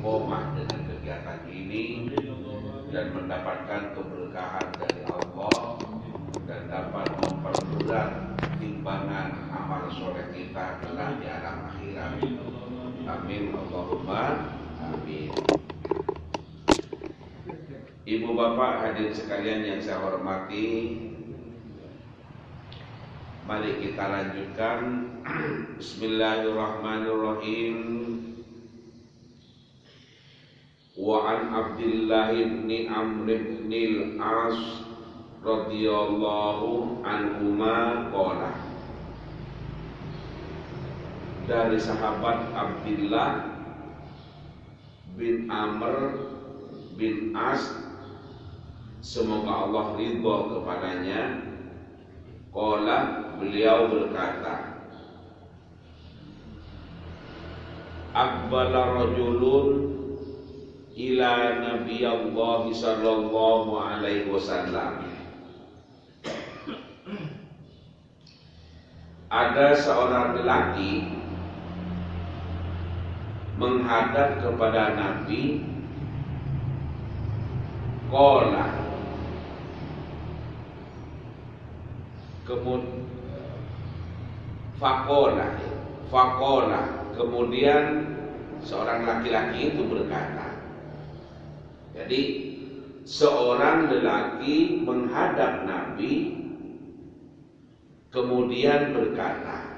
istiqomah dengan kegiatan ini dan mendapatkan keberkahan dari Allah dan dapat mempermudah timbangan amal soleh kita kelak di alam akhirat. Amin Allahumma amin. Ibu bapak hadirin sekalian yang saya hormati, mari kita lanjutkan. Bismillahirrahmanirrahim. Wa an Abdullah bin Amr bin al-As radhiyallahu anhuma qala. Dari sahabat Abdullah bin Amr bin As, semoga Allah ridha kepadanya, qala, beliau berkata, aqbala rajulun ila nabiyillah sallallahu alaihi wasallam. Ada seorang lelaki menghadap kepada Nabi. Qala, Fakola, kemudian seorang laki-laki itu berkata. Jadi seorang lelaki menghadap Nabi kemudian berkata,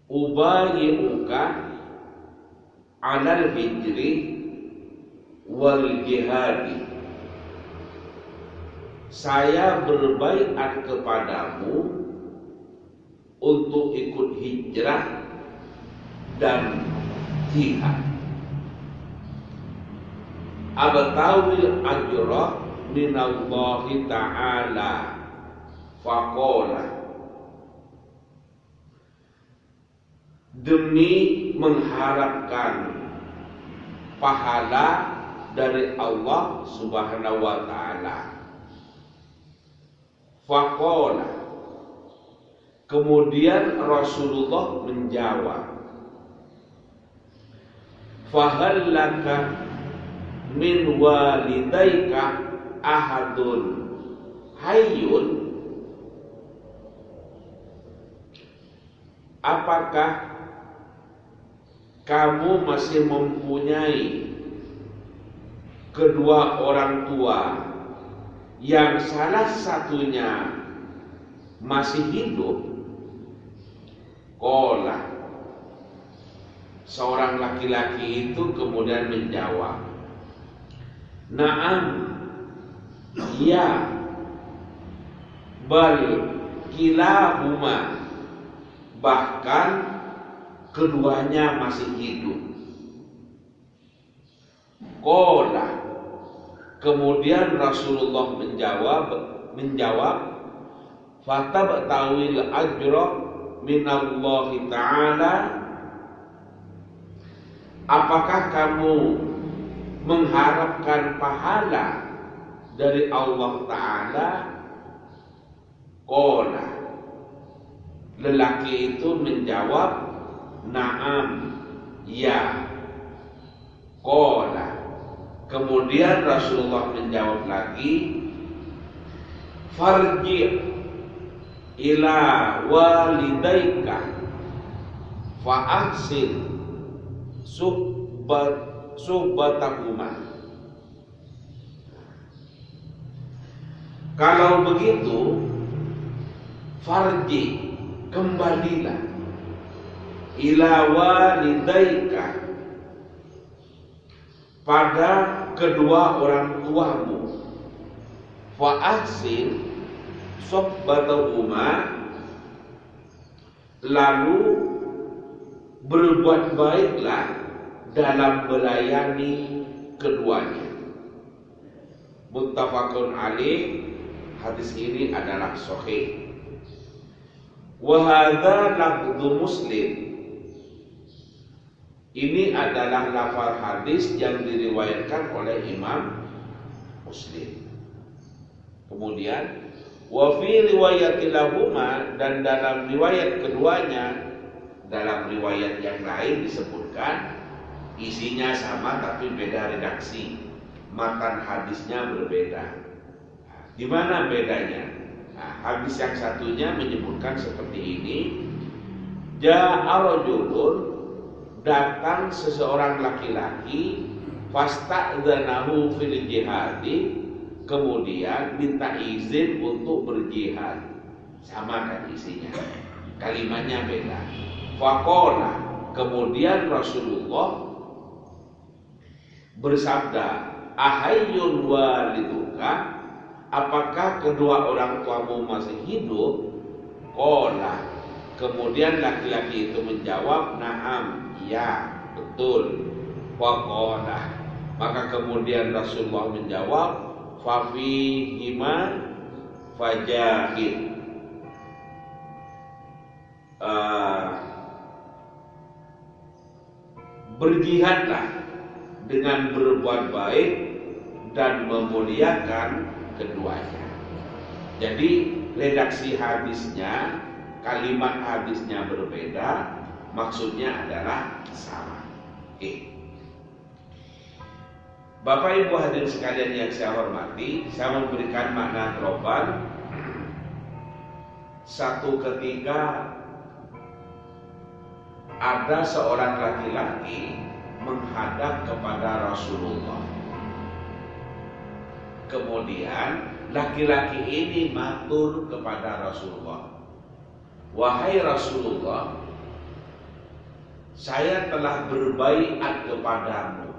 ubayyi'uka 'alal hijri wal jihadi. Saya berbaiat kepadamu untuk ikut hijrah dan jihad. Abtawil ajra minallahi ta'ala. Faqala, demi mengharapkan pahala dari Allah Subhanahu wa ta'ala. Faqala, kemudian Rasulullah menjawab, fahallaka min walidaika ahadun hayyun. Apakah kamu masih mempunyai kedua orang tua yang salah satunya masih hidup? Qala, seorang laki-laki itu kemudian menjawab, na'am, ya, bal kilahuma, bahkan keduanya masih hidup. Qala, kemudian Rasulullah menjawab, fatabtawil ajra minallahi ta'ala. Apakah kamu mengharapkan pahala dari Allah Ta'ala? Qala, lelaki itu menjawab, na'am, ya. Qala, kemudian Rasulullah menjawab lagi, farji' ila walidaika fa ahsin suhbatakuma. Kalau begitu, farji, kembalilah, ila walidaika, pada kedua orang tuamu, fa ahsin suhbatahuma, lalu berbuat baiklah dalam melayani keduanya. Muttafaqun alaih, hadis ini adalah sahih. Wa hadza lafdhu Muslim, ini adalah lafaz hadis yang diriwayatkan oleh Imam Muslim. Kemudian Wa fi riwayatilahuma, dan dalam riwayat keduanya, dalam riwayat yang lain disebutkan isinya sama tapi beda redaksi, matan hadisnya berbeda. Gimana bedanya? Nah, hadis yang satunya menyebutkan seperti ini: Ja'a rajulun, datang seseorang laki-laki, fasta'dzanahu fil jihadi, kemudian minta izin untuk berjihad. Sama kan isinya, kalimatnya beda. Faqala, kemudian Rasulullah bersabda, ahayyun waliduka, apakah kedua orang tuamu masih hidup? Qala, kemudian laki-laki itu menjawab, na'am, ya, betul. Faqala, maka kemudian Rasulullah menjawab, fa fihima fajahid, berjihadlah dengan berbuat baik dan memuliakan keduanya. Jadi redaksi hadisnya, kalimat hadisnya berbeda, maksudnya adalah sama. Bapak Ibu hadirin sekalian yang saya hormati, saya memberikan makna global. Satu ketika ada seorang laki-laki menghadap kepada Rasulullah. Kemudian laki-laki ini matur kepada Rasulullah, wahai Rasulullah, saya telah berbaiat kepadamu,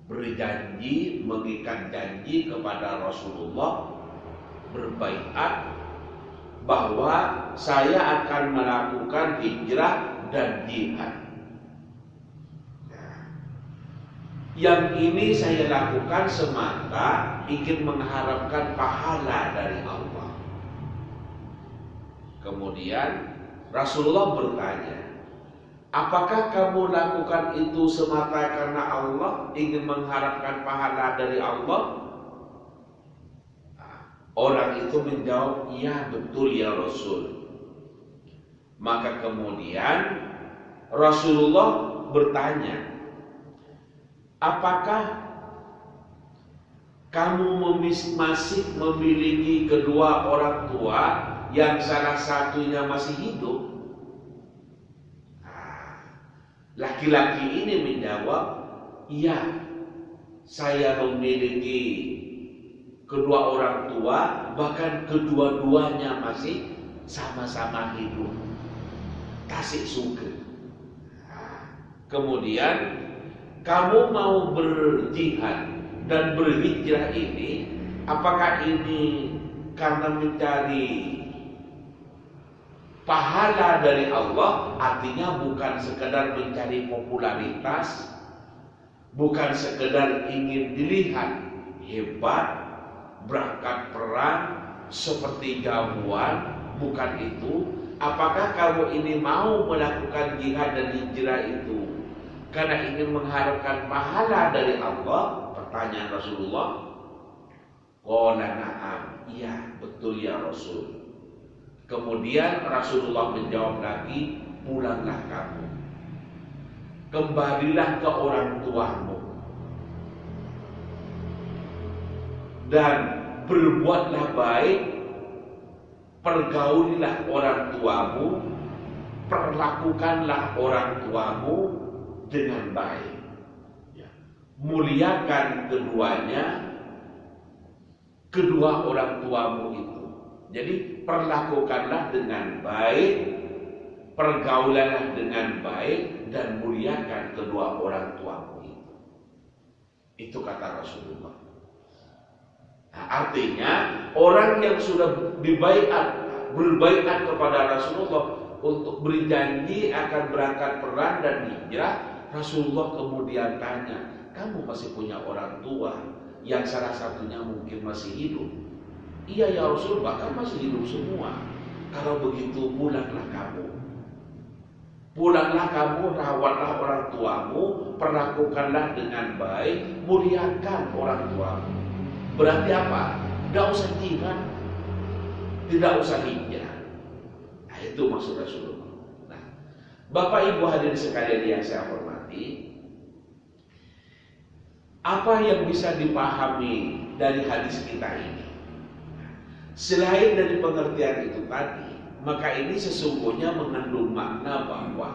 berjanji, mengikat janji kepada Rasulullah, berbaiat bahwa saya akan melakukan hijrah dan jihad. Yang ini saya lakukan semata ingin mengharapkan pahala dari Allah. Kemudian Rasulullah bertanya, apakah kamu lakukan itu semata karena Allah, ingin mengharapkan pahala dari Allah? Orang itu menjawab, iya betul ya Rasul. Maka kemudian Rasulullah bertanya, apakah kamu masih memiliki kedua orang tua yang salah satunya masih hidup? Laki-laki ini menjawab, iya, saya memiliki kedua orang tua, bahkan kedua-duanya masih sama-sama hidup. Tasik suka. Kemudian kamu mau berjihad dan berhijrah ini, apakah ini karena mencari pahala dari Allah? Artinya bukan sekedar mencari popularitas, bukan sekedar ingin dilihat hebat, berangkat perang seperti jagoan, bukan itu. Apakah kamu ini mau melakukan jihad dan hijrah itu karena ingin mengharapkan pahala dari Allah? Pertanyaan Rasulullah. Qala na'am, iya betul ya Rasul. Kemudian Rasulullah menjawab lagi, pulanglah kamu, kembalilah ke orang tuamu, dan berbuatlah baik, pergaulilah orang tuamu, perlakukanlah orang tuamu dengan baik, muliakan keduanya, kedua orang tuamu itu. Jadi perlakukanlah dengan baik, pergaulanlah dengan baik, dan muliakan kedua orang tuamu itu. Itu kata Rasulullah. Nah, artinya orang yang sudah berbaiat kepada Rasulullah untuk berjanji akan berangkat perang dan hijrah, Rasulullah kemudian tanya, kamu masih punya orang tua yang salah satunya mungkin masih hidup? Iya ya Rasul, bahkan masih hidup semua. Kalau begitu pulanglah kamu. Pulanglah kamu, rawatlah orang tuamu, perlakukanlah dengan baik, muliakan orang tuamu. Berarti apa? Gak usah jihad. tidak usah hijrah. Nah, itu maksud Rasulullah. Nah, Bapak Ibu hadirin sekalian yang saya hormati, apa yang bisa dipahami dari hadis kita ini? Selain dari pengertian itu tadi, maka ini sesungguhnya mengandung makna bahwa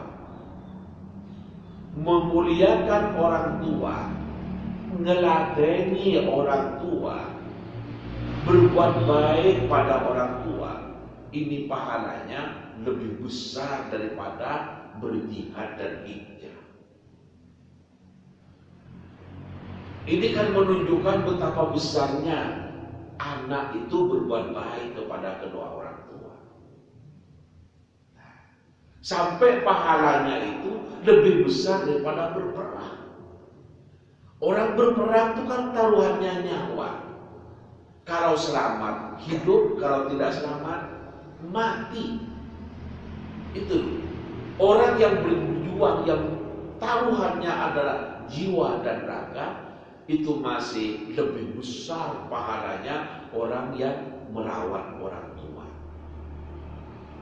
memuliakan orang tua, ngeladeni orang tua, berbuat baik pada orang tua, ini pahalanya lebih besar daripada berjihad dan hijrah. Ini kan menunjukkan betapa besarnya anak itu berbuat baik kepada kedua orang tua. Sampai pahalanya itu lebih besar daripada berperang. Orang berperang itu kan taruhannya nyawa. Kalau selamat hidup, kalau tidak selamat mati. Itu orang yang berjuang, yang taruhannya adalah jiwa dan raga, itu masih lebih besar pahalanya orang yang merawat orang tua.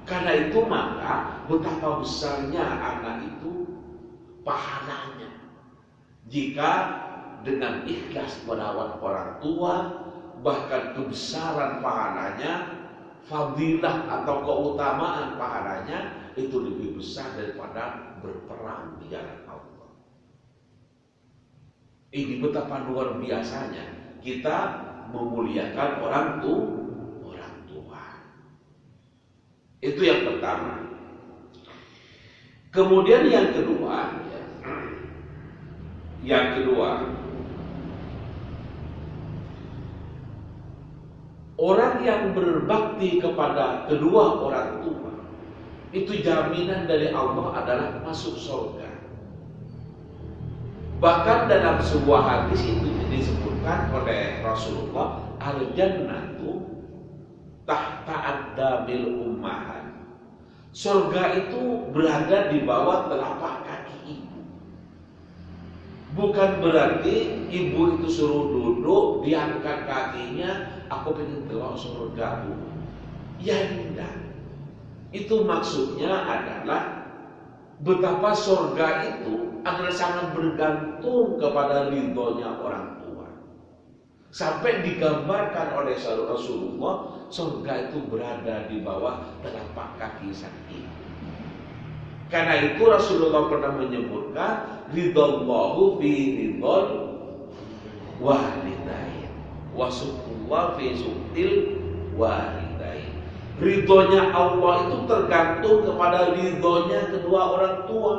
Karena itu maka betapa besarnya anak itu pahalanya jika dengan ikhlas merawat orang tua, bahkan kebesaran pahalanya, fadilah atau keutamaan pahalanya itu lebih besar daripada berperang di jalan Allah. Ini betapa luar biasanya kita memuliakan orang tua. Itu yang pertama. Kemudian yang kedua, orang yang berbakti kepada kedua orang tua, itu jaminan dari Allah adalah masuk surga. Bahkan dalam sebuah hadis itu disebutkan oleh Rasulullah, al-jannatu tahta aqdamil ummahat. Surga itu berada di bawah telapak kaki ibu. Bukan berarti ibu itu suruh duduk, diangkat kakinya, aku pengen telok surga bu. Ya tidak. Itu maksudnya adalah betapa surga itu adalah sangat bergantung kepada ridhonya orang tua. Sampai digambarkan oleh Rasulullah, surga itu berada di bawah telapak kaki sang ibu. Karena itu Rasulullah pernah menyebutkan ridallahu fi ridal walidain wa suqullah fi suqtil walidain. Ridhonya Allah itu tergantung kepada ridhonya kedua orang tua.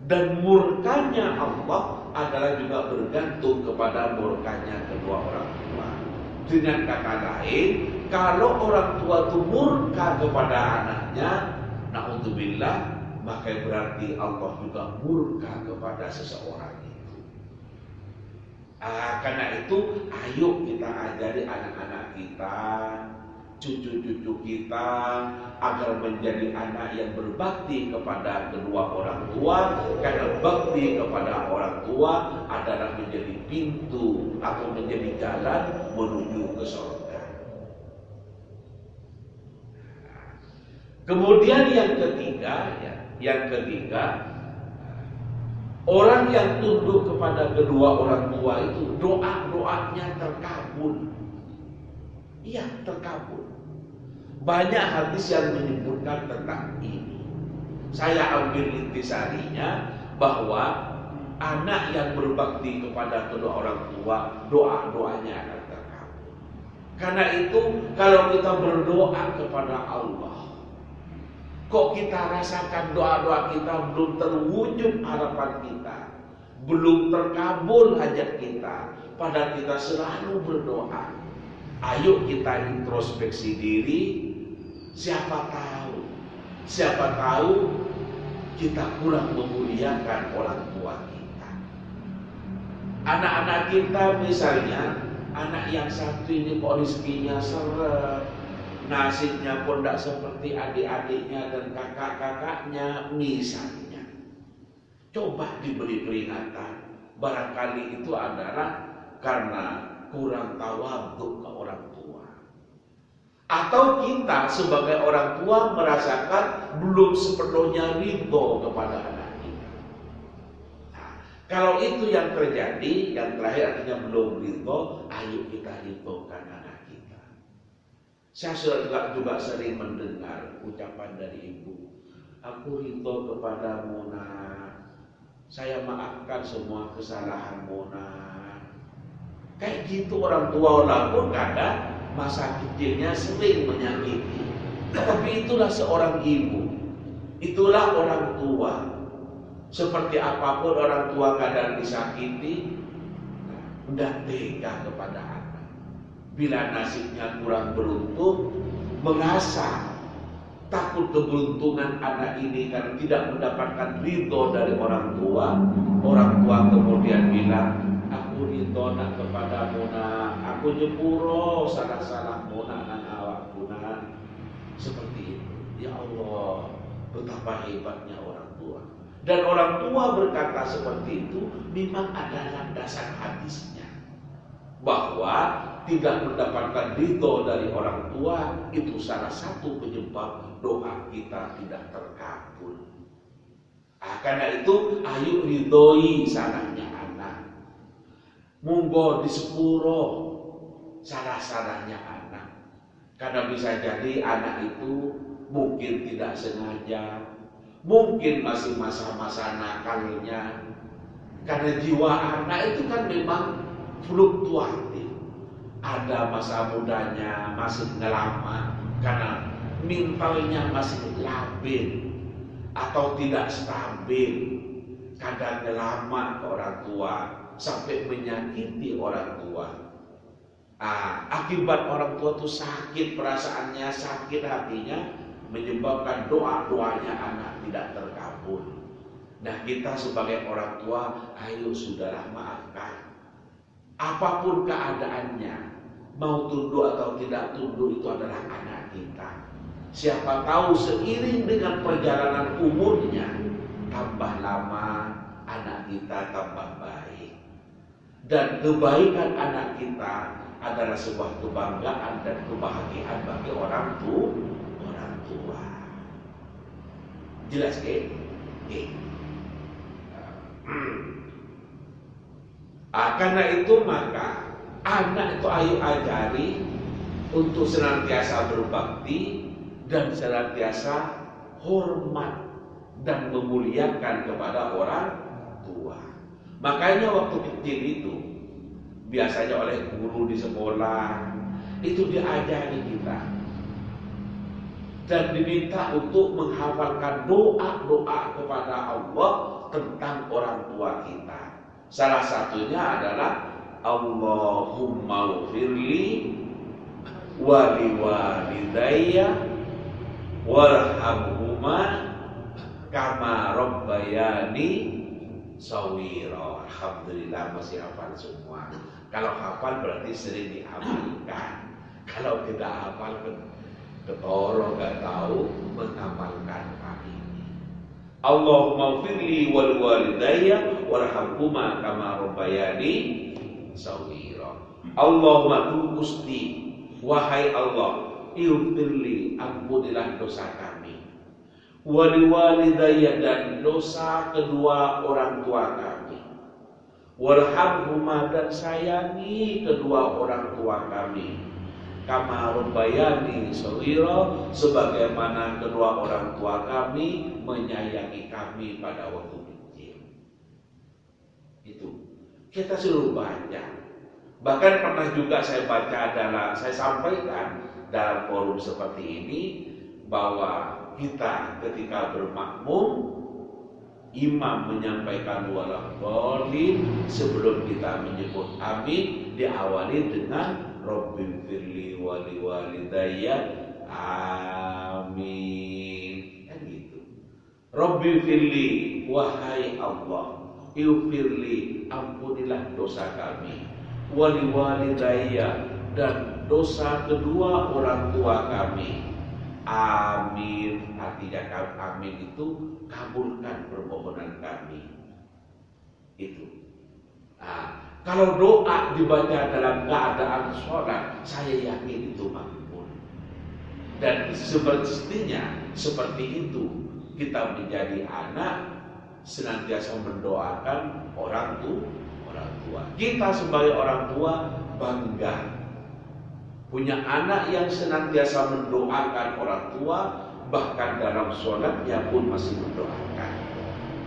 Dan murkanya Allah adalah juga bergantung kepada murkanya kedua orang tua. Dengan kata lain, kalau orang tua itu murka kepada anaknya, na'udzubillah, maka berarti Allah juga murka kepada seseorang itu. Karena itu, ayo kita ajari anak-anak kita, cucu-cucu kita, agar menjadi anak yang berbakti kepada kedua orang tua. Karena bakti kepada orang tua adalah menjadi pintu atau menjadi jalan menuju ke surga. Kemudian yang ketiga, orang yang tunduk kepada kedua orang tua itu doa-doanya terkabul. Iya, terkabul. Banyak hadis yang menyebutkan tentang ini. Saya ambil intisarinya bahwa anak yang berbakti kepada kedua orang tua, doa-doanya akan terkabul. Karena itu kalau kita berdoa kepada Allah, kok kita rasakan doa-doa kita belum terwujud harapan kita, belum terkabul hajat kita, padahal kita selalu berdoa. Ayo kita introspeksi diri. Siapa tahu kita kurang memuliakan orang tua kita. Anak-anak kita misalnya, anak yang satu ini kok rezekinya seret, nasibnya pun tidak seperti adik-adiknya dan kakak-kakaknya misalnya. Coba diberi peringatan. Barangkali itu adalah karena kurang tawadhu ke orang tua. Atau kita sebagai orang tua merasakan belum sepenuhnya ridho kepada anak kita. Nah, kalau itu yang terjadi, yang terakhir artinya belum ridho, ayo kita ridhokan anak kita. Saya juga sering mendengar ucapan dari ibu, aku ridho kepadamu nak, saya maafkan semua kesalahanmu nak. Kayak gitu orang tua walaupun kadang masa kecilnya sering menyakiti. Tetapi itulah seorang ibu, itulah orang tua. Seperti apapun orang tua kadang disakiti, tidak tega kepada anak. Bila nasibnya kurang beruntung, merasa takut keberuntungan anak ini karena tidak mendapatkan ridho dari orang tua. Orang tua kemudian bilang, aku ridho nak kepadamu nak, aku nyepuro salah-salahmu nak awakku nak. Seperti itu. Ya Allah, betapa hebatnya orang tua. Dan orang tua berkata seperti itu memang ada landasan hadisnya, bahwa tidak mendapatkan ridho dari orang tua itu salah satu penyebab doa kita tidak terkabul. Karena itu ayo ridhoi salahnya anak. Monggo disepuro salah-salahnya anak. Karena bisa jadi anak itu mungkin tidak sengaja, mungkin masih masa-masa nakalnya. Karena jiwa anak itu kan memang fluktuatif. Ada masa mudanya masih ngelama karena mentalnya masih labil atau tidak stabil. Kadang ngelama ke orang tua sampai menyakiti orang tua. Akibat orang tua itu sakit perasaannya, sakit hatinya, menyebabkan doa-doanya anak tidak terkabul. Nah, kita sebagai orang tua, ayo saudara maafkan. Apapun keadaannya, mau tunduk atau tidak tunduk itu adalah anak kita. Siapa tahu seiring dengan perjalanan umurnya, tambah lama anak kita tambah baik. Dan kebaikan anak kita adalah sebuah kebanggaan dan kebahagiaan bagi orang tua. Jelas ke? Karena itu maka anak itu ayo ajari untuk senantiasa berbakti dan senantiasa hormat dan memuliakan kepada orang tua. Makanya waktu kecil itu biasanya oleh guru di sekolah itu diajari kita dan diminta untuk menghafalkan doa-doa kepada Allah tentang orang tua kita. Salah satunya adalah Allahumma ufirli wa liwalidayya warhamhuma kama rabbayani shawira. Alhamdulillah masih hafal semua. Kalau hafal berarti sering diamalkan. Kalau tidak hafal ketoro gak tahu mengamalkan hal ini. Allahumma ufirli wa liwalidayya warhamhuma kama rabbayani shawira. Allahumma Gusti, wahai Allah, ighfirli, ampunilah dosa kami, wali walidayya, dan dosa kedua orang tua kami, warhamhuma, dan sayangi kedua orang tua kami, kama rabbayani shaghira, sebagaimana kedua orang tua kami menyayangi kami pada waktu kecil. Itu kita selalu baca. Bahkan pernah juga saya baca saya sampaikan dalam forum seperti ini bahwa kita ketika bermakmum, imam menyampaikan walaqolin, sebelum kita menyebut amin diawali dengan Rabbighfirli wa liwalidayya amin. Kan gitu. Rabbighfirli, wahai Allah, ighfirli, ampunilah dosa kami, wali walidayya, dan dosa kedua orang tua kami, amin. Artinya amin itu kabulkan permohonan kami. Itu. Kalau doa dibaca dalam keadaan sholat, saya yakin itu makbul. Dan semestinya seperti itu kita menjadi anak senantiasa mendoakan orang tua. Kita sebagai orang tua bangga punya anak yang senantiasa mendoakan orang tua, bahkan dalam sholatnya pun masih mendoakan.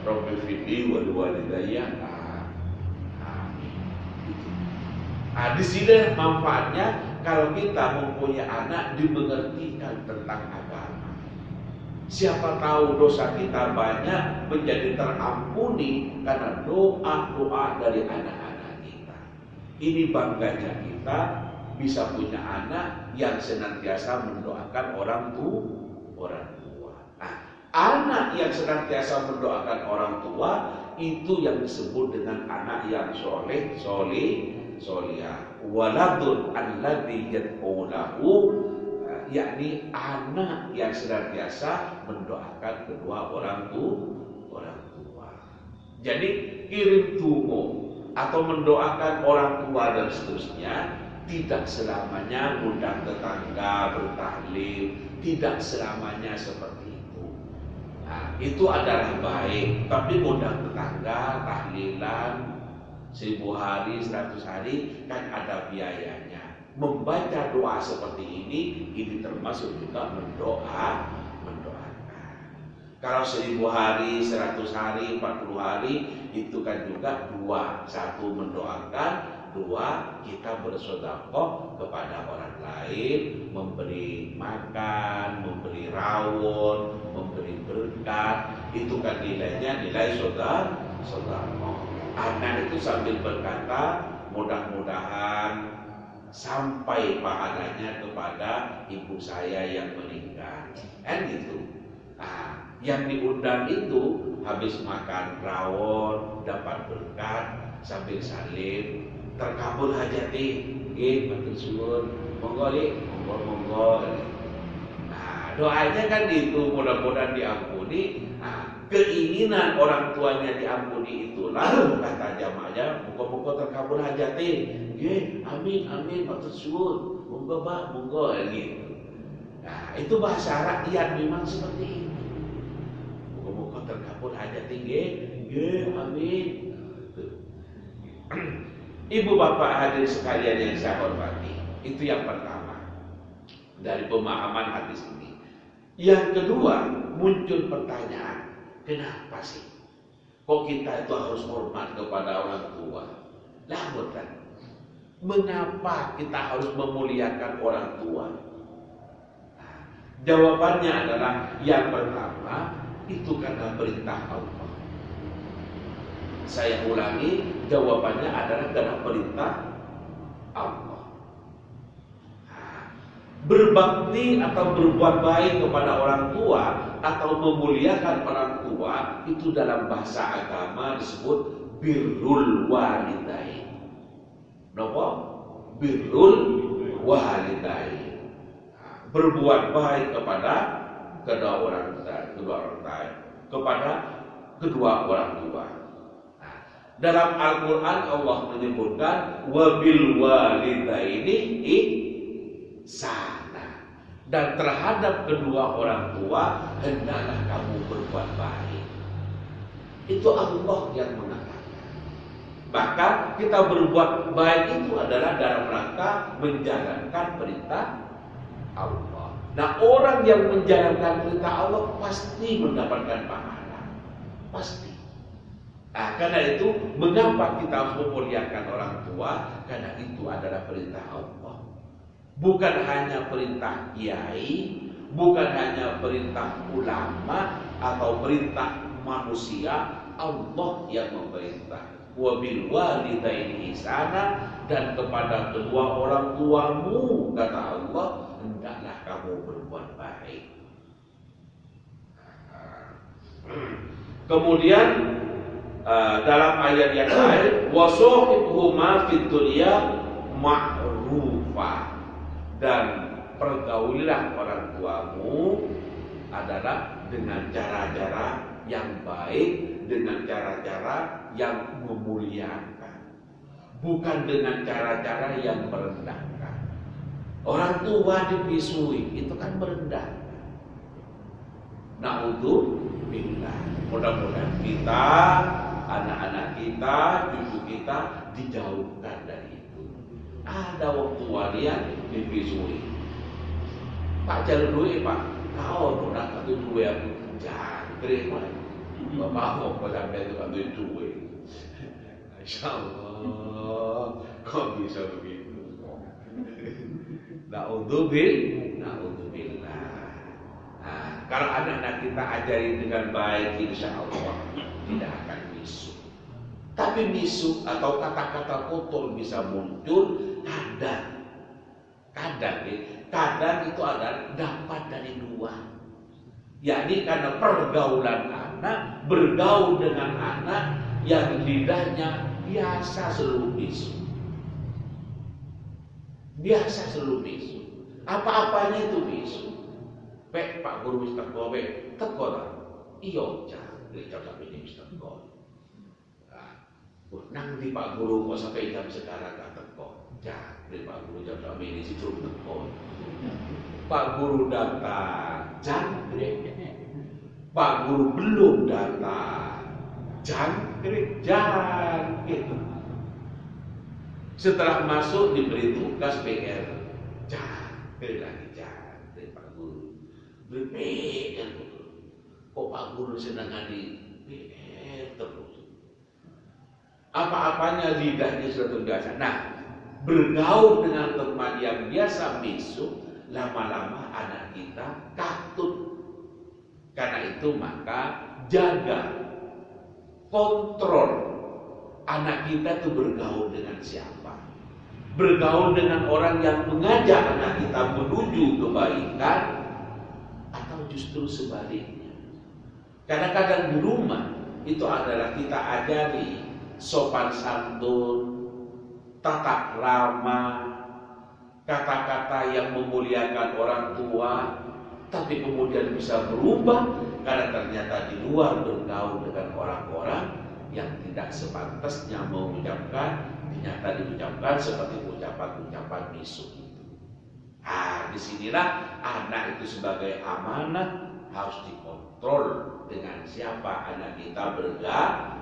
Rabbi firli wal walidayya. Di sini manfaatnya kalau kita mempunyai anak dimengertikan tentang agama. Siapa tahu dosa kita banyak menjadi terampuni karena doa-doa dari anak-anak kita. Ini bangganya kita bisa punya anak yang senantiasa mendoakan orang tua. Nah, anak yang senantiasa mendoakan orang tua itu yang disebut dengan anak yang solihah. Waladun alladzi yad'ulahu, yakni anak yang senantiasa mendoakan kedua orang tua. Jadi kirim tungo atau mendoakan orang tua dan seterusnya tidak selamanya ngundang tetangga bertahlil, tidak selamanya seperti itu. Nah, itu adalah baik, tapi ngundang tetangga tahlilan 1000 hari, 100 hari kan ada biayanya. Membaca doa seperti ini termasuk juga mendoakan. Kalau 1000 hari, 100 hari, 40 hari itu kan juga dua. Satu mendoakan, dua kita bersedekah kepada orang lain, memberi makan, memberi rawon, memberi berkat. Itu kan nilainya nilai sedekah. Anak itu sambil berkata, mudah-mudahan sampai pahalanya kepada ibu saya yang meninggal. Kan gitu. Nah, yang diundang itu habis makan rawon, dapat berkat, sambil salim, terkabul hajati. Nggih, matur suwun. Monggo li, monggo. Nah, doanya kan gitu, mudah-mudahan diampuni. Nah, keinginan orang tuanya diampuni itulah kata jamaahnya, muka-muka terkabul hajati. Nggih, amin, matur suwun. Monggo, Pak, monggo gitu. Nah, itu bahasa rakyat memang seperti itu. Muka-muka terkabul hajati, nggih, amin. Ibu bapak hadir sekalian yang saya hormati, itu yang pertama dari pemahaman hadis ini. Yang kedua, muncul pertanyaan, kenapa sih kok kita itu harus hormat kepada orang tua? Lah betul. Mengapa kita harus memuliakan orang tua? Nah, jawabannya adalah yang pertama itu karena perintah Allah. Saya ulangi, jawabannya adalah karena perintah Allah. Nah, berbakti atau berbuat baik kepada orang tua atau memuliakan orang tua itu dalam bahasa agama disebut birrul walidain. Napa? Birrul walidain. Nah, berbuat baik kepada kedua orang tua. Dalam Al-Quran Allah menyebutkan wabil walidaini ihsana, dan terhadap kedua orang tua hendaklah kamu berbuat baik. Itu Allah yang mengatakan. Bahkan kita berbuat baik itu adalah dalam rangka menjalankan perintah Allah. Nah, orang yang menjalankan perintah Allah pasti mendapatkan pahala, pasti. Nah, karena itu mengapa kita harus memuliakan orang tua? Karena itu adalah perintah Allah. Bukan hanya perintah kiai, bukan hanya perintah ulama atau perintah manusia, Allah yang memerintah. Wa bil walidaini ihsana, dan kepada kedua orang tuamu kata Allah hendaklah kamu berbuat baik. Kemudian dalam ayat yang lain wasahibhuma fid dunya ma'rufa, dan pergaulilah orang tuamu adalah dengan cara-cara yang baik, dengan cara-cara yang memuliakan, bukan dengan cara-cara yang merendahkan. Orang tua dibisui, itu kan merendah. Na'udzubillah. Mudah-mudahan kita, anak-anak kita, cucu kita dijauhkan dari itu. Ada wong tua dia dibisui. Pak jalur duit pak, kau nak satu duit aku jangkrik mah. Bapak mau sampai itu ambil duit. Insya Allah, kok bisa begitu? Na'udzubillah. Nah, kalau anak-anak kita ajari dengan baik, insya Allah tidak akan misu. Tapi misu atau kata-kata kotor bisa muncul kadang itu adalah dapat dari luar. Yakni karena pergaulan anak bergaul dengan anak yang lidahnya biasa selalu misu. Apa-apanya itu misu. Pak guru wis teko teko ta. Iya, jam sampai ini wis teko. Nang di Pak Guru kok sampai jam sekarang gak teko. Dari Pak Guru jam sampai ini sih belum teko. Pak Guru datang, Pak Guru belum datang, jangkrik. Setelah masuk diberi tugas PR, jangkrik Pak Guru. Berpikir, kok Pak Guru senang di PR terus. Apa-apanya lidahnya sudah terbiasa. Nah, bergaul dengan teman yang biasa misu, lama-lama anak kita katut. Karena itu maka jaga, kontrol anak kita itu bergaul dengan siapa. Bergaul dengan orang yang mengajak anak kita menuju kebaikan atau justru sebaliknya. Kadang-kadang di rumah itu adalah kita ajari sopan santun, tata krama, kata-kata yang memuliakan orang tua, tapi kemudian bisa berubah karena ternyata di luar bergaul dengan orang-orang yang tidak sepantasnya mengucapkan, ternyata diucapkan seperti ucapan-ucapan misu itu. Disinilah anak itu sebagai amanah harus dikontrol dengan siapa anak kita bergaul.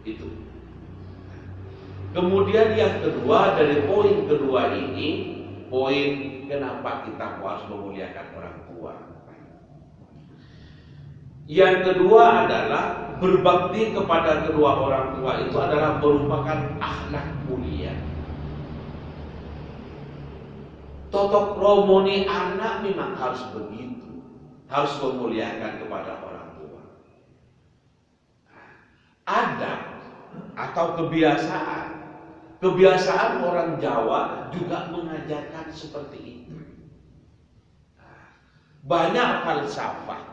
Itu. Kemudian yang kedua, dari poin kedua ini, poin kenapa kita harus memuliakan orang tua. Yang kedua adalah berbakti kepada kedua orang tua itu adalah merupakan akhlak mulia. Totok romoni anak memang harus begitu, harus memuliakan kepada orang tua. Adab atau kebiasaan orang Jawa juga mengajarkan seperti itu. Banyak falsafah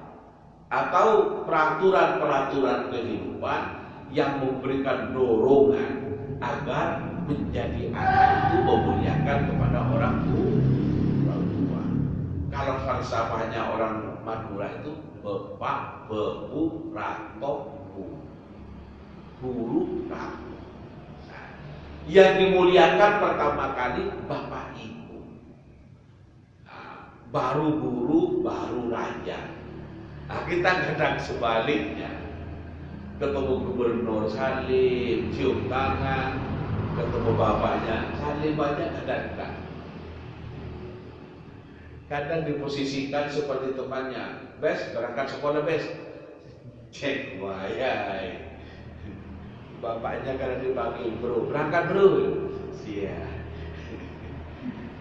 atau peraturan-peraturan kehidupan yang memberikan dorongan agar menjadi anak itu memuliakan kepada orang tua. Kalau falsafahnya orang Madura itu bapak, bebu, rato, guru, rato. Yang dimuliakan pertama kali bapak ibu, baru guru, baru raja. Kita kadang sebaliknya, ketemu gubernur salim, cium tangan, ketemu bapaknya salim aja kadang-kadang. Kadang diposisikan seperti temannya, bes berangkat sekolah bes, cek wayai. Bapaknya kadang dipanggil bro, berangkat bro,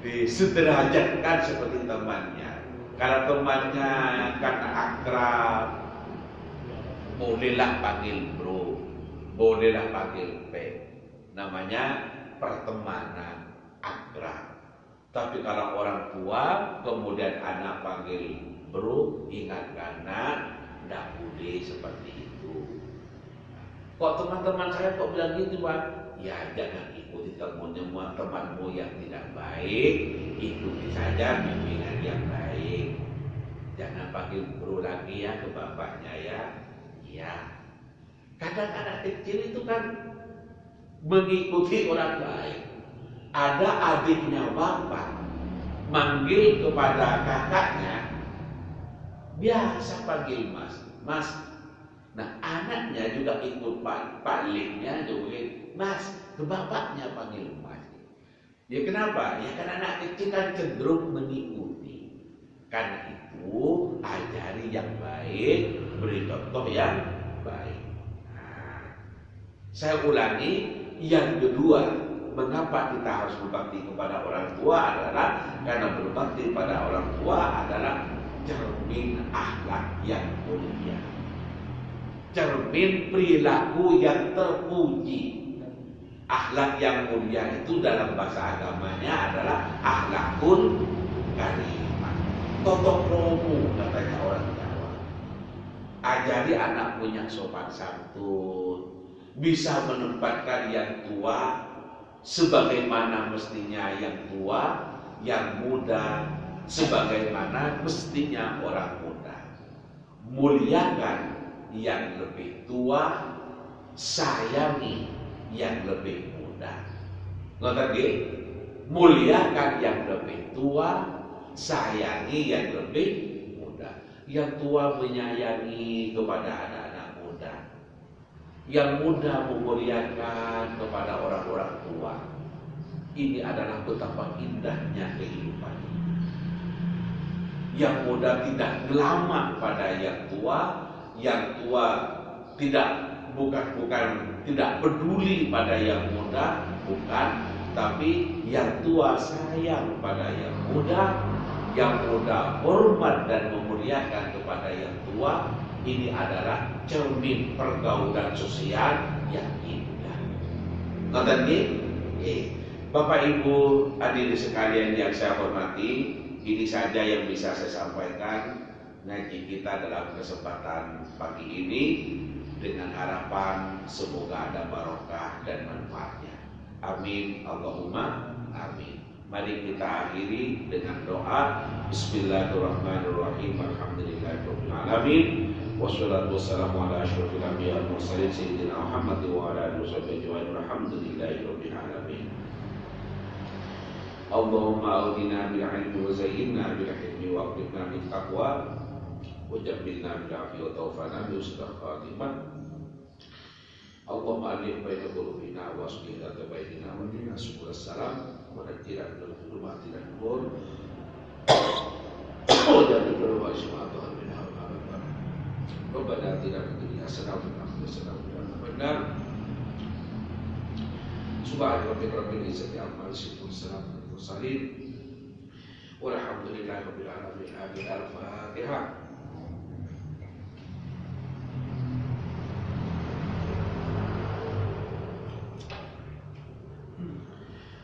disederajatkan seperti temannya. Kalau temannya karena akrab, bolehlah panggil bro, bolehlah panggil P. Namanya pertemanan akrab. Tapi kalau orang tua kemudian anak panggil bro, ingat karena tidak boleh seperti itu. Kok teman-teman saya kok bilang gitu Pak? Ya jangan ikuti temanmu yang tidak baik, ikuti saja bimbingan yang baik. Jangan panggil bro lagi ya ke bapaknya ya. Ya. Kadang anak kecil itu kan mengikuti orang baik. ada adiknya bapak manggil kepada kakaknya, biasa panggil mas, mas. Nah anaknya juga ikut paliknya juga, mas, ke bapaknya panggil mas. Ya kenapa? Ya karena anak kecil kan cenderung mengikuti. Karena itu ajari yang baik, beri contoh yang baik. Nah, saya ulangi, yang kedua, mengapa kita harus berbakti kepada orang tua adalah karena berbakti pada orang tua adalah cermin akhlak yang mulia, cermin perilaku yang terpuji. Akhlak yang mulia itu dalam bahasa agamanya adalah akhlakul karimah. Toto kromo katanya orang Jawa. Ajari anak punya sopan santun, bisa menempatkan yang tua sebagaimana mestinya yang tua, yang muda sebagaimana mestinya orang muda. Muliakan yang lebih tua, sayangi yang lebih muda. Ngoten nggih? Muliakan yang lebih tua, sayangi yang lebih muda. Yang tua menyayangi kepada anak-anak muda, yang muda memuliakan kepada orang-orang tua. Ini adalah betapa indahnya kehidupan ini. Yang muda tidak ngelamak pada yang tua tidak tidak peduli pada yang muda, bukan, tapi yang tua sayang pada yang muda hormat dan memuliakan kepada yang tua. Ini adalah cermin pergaulan sosial yang indah. Ngoten nggih? Bapak Ibu hadirin sekalian yang saya hormati, ini saja yang bisa saya sampaikan ngaji kita dalam kesempatan pagi ini, dengan harapan semoga ada barokah dan manfaatnya. Amin Allahumma amin. Mari kita akhiri dengan doa. Bismillahirrahmanirrahim. Alhamdulillahirabbil alamin. Wassalatu wassalamu ala asyrofil anbiya'i wal mursalin sayyidina Muhammad wa ala alihi wasallam. Alhamdulillahirabbil alamin. Allahumma audina bil ilmi wa zayyinna bil hilmi wa aqimna bil taqwa wa jabbilna bil afi wa tawfana bi husnil khatimah. Allahumma alif baina qulubina wa aslih dzata bainina wa qina subul salam wa najjina min dhulumati an-nur wa jannina wa isma'atuha min al-nar. Rabbana atina fid dunya hasanah wa fil akhirati hasanah wa qina adzabannar. Subhana rabbika rabbil izzati amma yasifun, salamun alal mursalin, walhamdulillahi rabbil alamin. Amin. Al-Fatihah.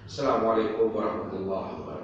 Assalamualaikum warahmatullahi wabarakatuh.